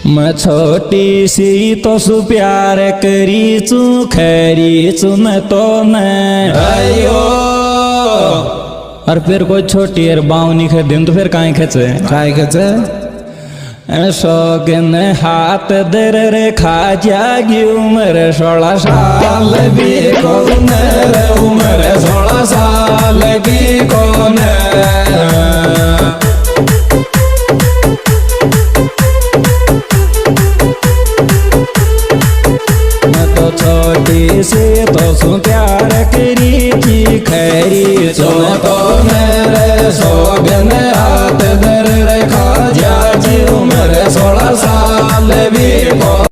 मैं छोटी सी तो सु प्यार करी चू खैरी चुन तो न आयो। और फिर कोई छोटी यार बाव नहीं खे दिन तो फिर काहे खेचे शौकीन हाथ दर रे खा जागी उम्र 16 साल भी कौन रे उम्र 16 साल भी कौन। मैं तो छोटी से तो सु प्यार करी थी खैरी सुन तो मेरे सो